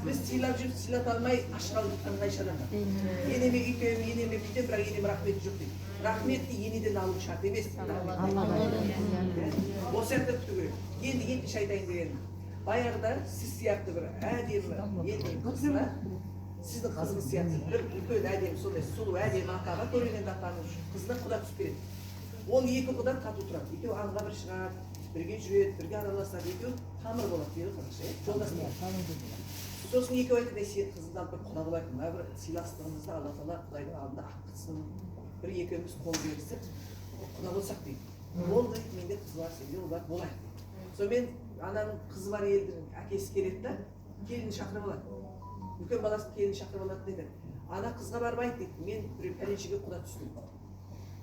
Біз сыйлап жүріп сыйлата алмай ашқалы жатқан қайшы адамдар. Енеме үйтем, енеме бүйтем, бірақ енеме рахметі жоқ дейді. Рахметті енеден алу шарт емес. Осы сияқты күту керек. Енді екінші айтайын дегенім. Баяғыда сіз сияқты бір әдемі елдің қызына, сіздің қызыңыз сияқты бір үлкен әдемі, сондай сұлу әдемі атаға, көреген атаның қызына құда түсіп береді. Ол екі құда тату тұрады. Екеуі аңға бір шығады, бірге жүреді, бірге араласады, екеуі тамыр болады дейді қазақша, жолдас болады. Сосын екеуі айтады, сен қызыңды алып бір құда болайық, мына бір сыйластығымызды Алла тағала Құдайдың алдында аққытсын, бір екеуміз қол берісіп құда болсақ дейді. Ол дейді, менде қыз бар, сенде ұл бар, болайық дейді. Сонымен ананың қызы бар елдің әкесі келеді да, келін шақырып алады. Үлкен баласын келін шақырып алады дейді. Ана қызға бармайды дейді, мен бір пәленшеге құда түстім.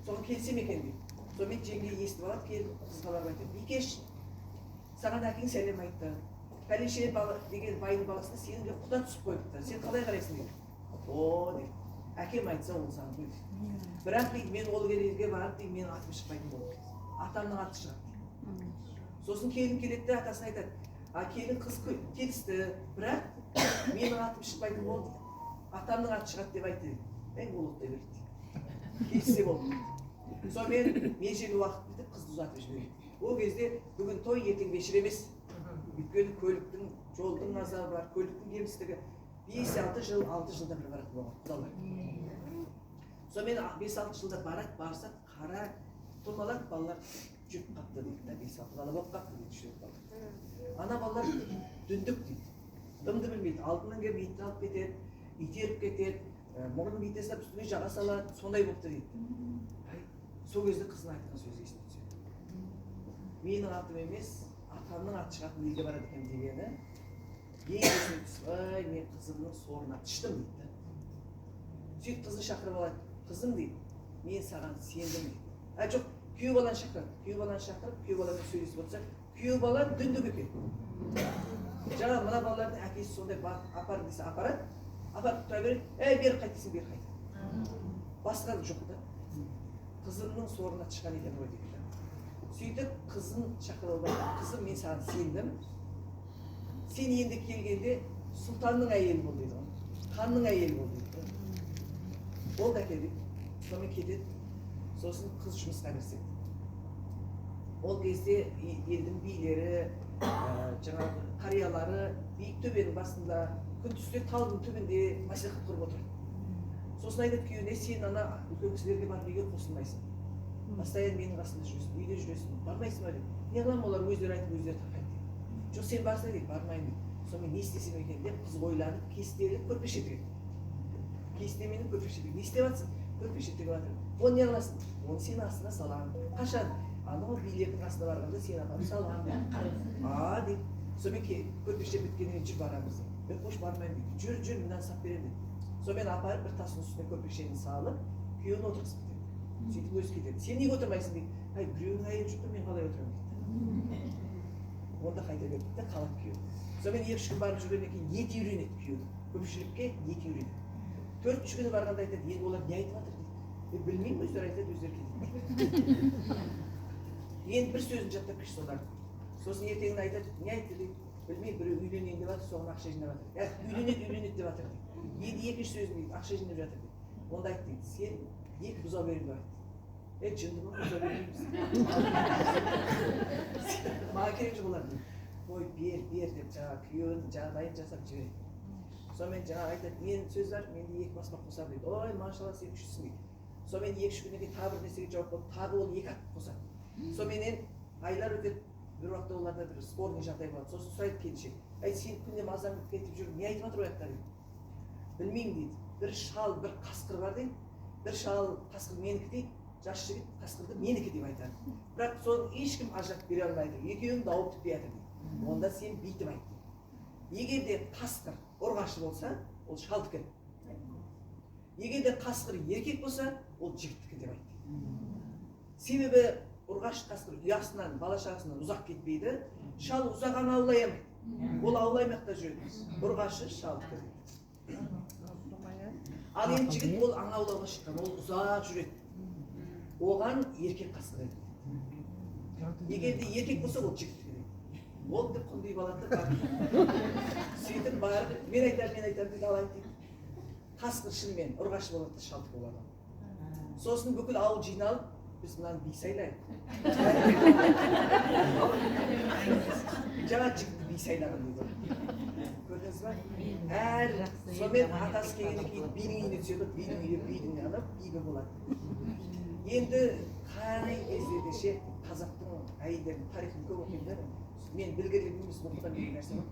Соған келсем екен дейді. Сонымен жеңге естіп алады, келін қызға бармайды. Бикеш, саған әкең сәлем айтты. Пәленше деген байдың баласына сенің құда түсіп қойыпты. Сен қалай қарайсың дейді. О дейді. Әкем айтса ол саған дейді. Бірақ дейді, мен ол жерге барып дейді, менің атым шықпайтын болды. Атамның аты шығады дейді. Сосын келін келеді де атасына айтады. Келін қыз келісті, бірақ менің атым шықпайтын болды. Атамның аты шығады деп айтты дейді. Мен ол ұқтай берді. Келіссе болды. Сонымен межелі уақыт бітіп қызды ұзатып жібереді. Ол кезде бүгін той, ертең вечер емес. Өйткені көліктің, жолдың азабы бар, көліктің кемістігі 5-6 жыл, 6 жылда бір барады болған құдалар. Сонымен 5-6 жылда барады, барса қара томалақ балалар жүріп қапты дейді. 5-6 бала болып қапты дейді, жүріп бала. Ана балалар дүндік дейді. Дымды білмейді, алдынан келіп итті алып кетеді, итеріп кетеді, мұрнын битесін үстіне жаға салады, сондай болыпты дейді. Сол кезде қызын айтқан сөз есіне түседі. Менің атым емес, атамның аты шығатын елге барады екен дегені, ең есіне түсіп, мен қызымның сорына түштім дейді. Сөйтіп қызын шақырып алады. Қызым дейді, мен саған сендім дейді. Жоқ, күйеу баланы шақырады. Күйеу баланы шақырып, күйеу баламен сөйлесіп отырса, күйеу бала дүндік екен. Жаңа мына балалардың әкесі сондай апар десе апарады, апарып тұра береді, бері қайт десең бері қайт. Басқа жоқ да. Қызымның сорына тышқан екен ғой дейді. Сөйтіп қызын шақырып алады. Қызым, мен саған сендім. Сен енді келгенде сұлтанның әйелі бол дейді. Ханның әйелі бол дейді. Ол да келді. Сонымен кетеді. Сосын қыз жұмысқа кіріседі. Ол кезде елдің билері, жаңағы қариялары биік төбенің басында, күн түсте талдың түбінде мәслихат құрып отыр. Сосын айтады күйеуіне, сен ана үлкен кісілерге барып неге қосылмайсың? Постоянно менің қасымда жүресің, үйде жүресің, бармайсың ба дейді. Не қыламын, олар өздері айтып, өздері тақайды дейді. Жоқ, сен барсың дейді, бармайын дейді. Сонымен не істесем екен деп қыз ойланып, кестелі көрпеше тігеді. Кестеменің көрпеше тігеді. Не істеп жатсың? Көрпеше тігіп жатыр. Оны не қыласың? Оны сен астына саламын. Қашан? Анау билердің астына барғанда сен апарып саламын. Дейді. Сонымен көрпеше біткеннен кейін жүр барамыз дейді. Қош бармайын дейді. Жүр, мынаны сап беремін дейді. Сонымен апарып бір тастың үстіне көрпешені салып, күйеуін отырғызып кетеді. Сөйтіп өзі кетеді. Сен неге отырмайсың дейді. Біреудің әйелі жүр, мен қалай отырамын дейді. Онда қайта берді де қалады күйеу. Сонымен 2-3 күн барып жүргеннен кейін ет үйренеді күйеу. Көпшілікке ет үйренеді. 4-ші күні барғанда айтады, енді олар не айтып жатыр дейді. Білмеймін, өздері айтады, өздері кетеді. Енді бір сөзін жаттап келші солар. Сосын ертеңін айтады, не айтты дейді. Білмеймін, біреу үйленейін деп жатыр, соған ақша жинап жатыр. Үйленеді деп жатыр дейді. Енді екінші сөзін дейді, ақша жинап жатыр дейді. Онда айтты дейді, сен ет бұзау беріп бар. Жынды ма бұзау бермейміз. Маған керек жоқ олар дейді. Ой, бер деп жаңа күйеуінің жағдайын жасап жібереді. Сонымен жаңа айтады, мен сөз бар, менде 2 баспақ қосам дейді. Ой, машалла, сен күштісің дейді. Сонымен 2-3 күннен кейін тағы бір нәрсеге жауап болып, тағы ол 2 ат қосады. Соменен айлар өтеді, бір уақытта оларда бір спорный жағдай болады. Сосын сұрайды келіншек, сен күнде мазаң кетіп жүр, не айтып жатыр ояқта дейді. Білмеймін дейді. Бір шал, бір қасқыр бар дейді. Бір шал, қасқыр менікі дейді. Жас жігіт қасқырды менікі деп айтады. Бірақ соны ешкім ажыратып бере алмайды. Екеуің дауы бітпей жатыр дейді. Онда сен бүйтіп айт дейді. Егер де қасқыр ұрғашы болса, ол шалдікі. Егер де қасқыр еркек болса, ол жігіттікі деп айт дейді. Себебі ұрғаш қасқыр ұясынан, бала шағасынан ұзақ кетпейді. Шал ұзаған аулай алмайды. Ол аулаймақта жүреді. Ұрғашы шалдікі дейді. Ал енді жігіт ол аң аулауға шыққан, ол ұзақ жүреді. Оған еркек қасқыр еді. Егер де еркек болса, ол жігіт еді. болды деп құндиып алады да сөйтіп барып мен айтамын дейді ал айт дейді тасқын шынымен ұрғашы болады да шалт болады сосын бүкіл ауыл жиналып біз мынаны би сайлайық жаңа жігітті би сайлаған дейді көрдіңіз ба әр сонымен атасы келгеннен кейін бидің үйіне түседі бидің үйі бидің анау бигі болады енді қай кезде де ше қазақтың әйелдерінің тарихын көп оқимын да мен білгенім емес оқыған деген нәрсе бар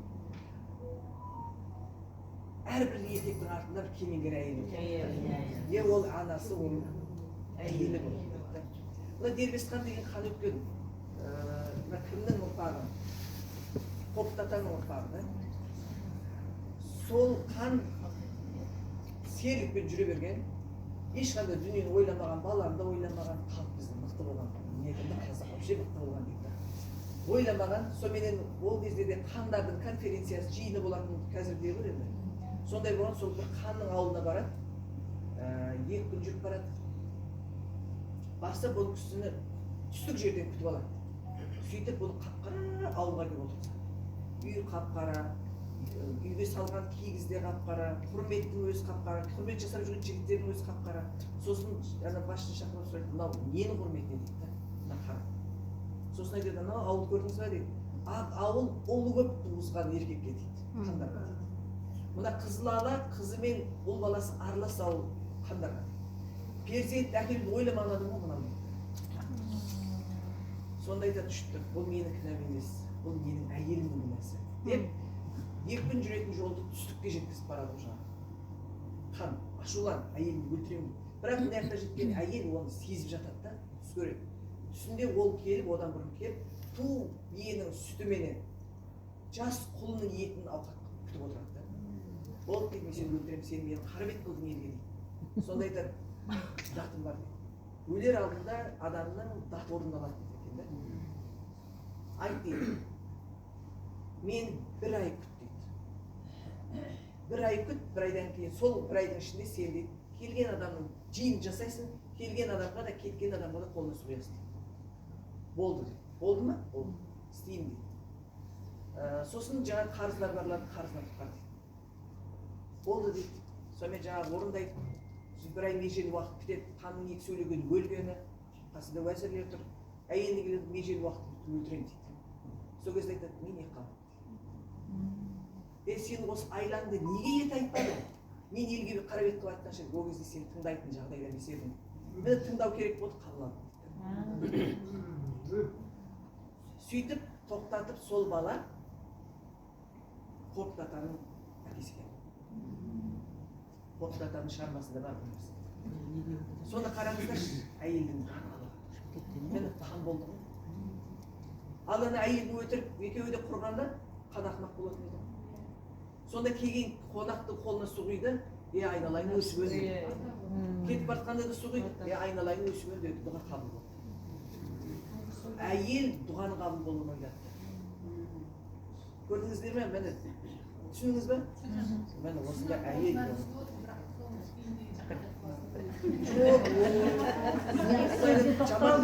әрбір еркектің артында бір кемеңгер әйелі болады ол анасы ол әйелі болады мына дербесхан деген хан өткен мына кімнің ұрпағы қобда атаның ұрпағы да сол хан серлікпен жүре берген ешқандай дүниені ойламаған баланы да ойламаған халық біздің мықты болған не айтады қазақ вообще мықты болған дейді ойламаған соныменен ол кезде де хандардың конференциясы жиыны болатын қазірде бар енді сондай болған сол бір ханның ауылына барады 2 күн жүріп барады барса бұл кісіні түстік жерден күтіп алады сөйтіп бұны қап-қара ауылға келіп отырды үй қап-қара үйге салған киіз де қап-қара құрметтің өзі қап-қара құрмет жасап жүрген жігіттердің өзі қап-қара сосын ана басшыны шақырып сұрайды мынау ненің құрметіне дейді да мына хан сосын айтады анау ауыл көрдіңіз ба дейді ауыл ұлы көп туысқан еркекке дейді хандарға мына қызылала қызы мен ұл баласы аралас ауыл хандарға перзент әкелуді ойламаған адам ғой мынау сонда айтады түштік бұл менің кінәм емес бұл менің әйелімнің кінәсі деп 2 күн жүретін жолды түстікке жеткізіп барады жаңағы хан ашуланып әйелімді өлтіремін бірақ мына жақта жеткен әйел оны сезіп жатады да түс көреді түсінде ол келіп одан бұрын келіп ту биенің сүтіменен жас құлынның етін ауқат күтіп отырады да болды дейді мен сені өлтіремін сен мені қара бет қылдың елге дейді сонда айтады датым бар дейді өлер алдында адамның даты орындалады дейді екен да айт дейді мен 1 ай күт дейді 1 ай күт 1 айдан кейін сол 1 айдың ішінде сен дейді келген адамның жиын жасайсың келген адамға да кеткен адамға да қолына су құясың дейді болды дейді болды ма болды істеймін дейді сосын жаңағы қарыздар барларды қарыздан құтқар дейді болды дейді сонымен жаңағы орындайды 1 ай межелі уақыт бітеді ханның 2 сөйлегені өлгені қасында уәзірлер тұр әйеліне келеді межелі уақыт өлтіремін дейді сол кезде айтады мен не қалдым сен осы айлаңды неге ет айтпадың мен елге қара бет қылып айтқанша ол кезде сені тыңдайтын жағдай емес едім мені тыңдау керек болды қалладым сөйтіп тоқтатып сол бала қобда атаның әкесі екен қобда атаның шығармасында бар бұл нәрсе сонда қараңыздаршы әйелдің мен хан болдым ал ана әйелді өлтіріп екеуі де құрғанда қан ақымақ болатын еді сонда келген қонақтың қолына су құйды айналайын өсіп өл деді кетіп бара жатқанда да су құйды айналайын өсіп өл деді дұға қабыл болды әйел дұғаны қабыл болуын ойлады көрдіңіздер ме міне түсіндіңіз ба міне осындай әйел жоқ жаман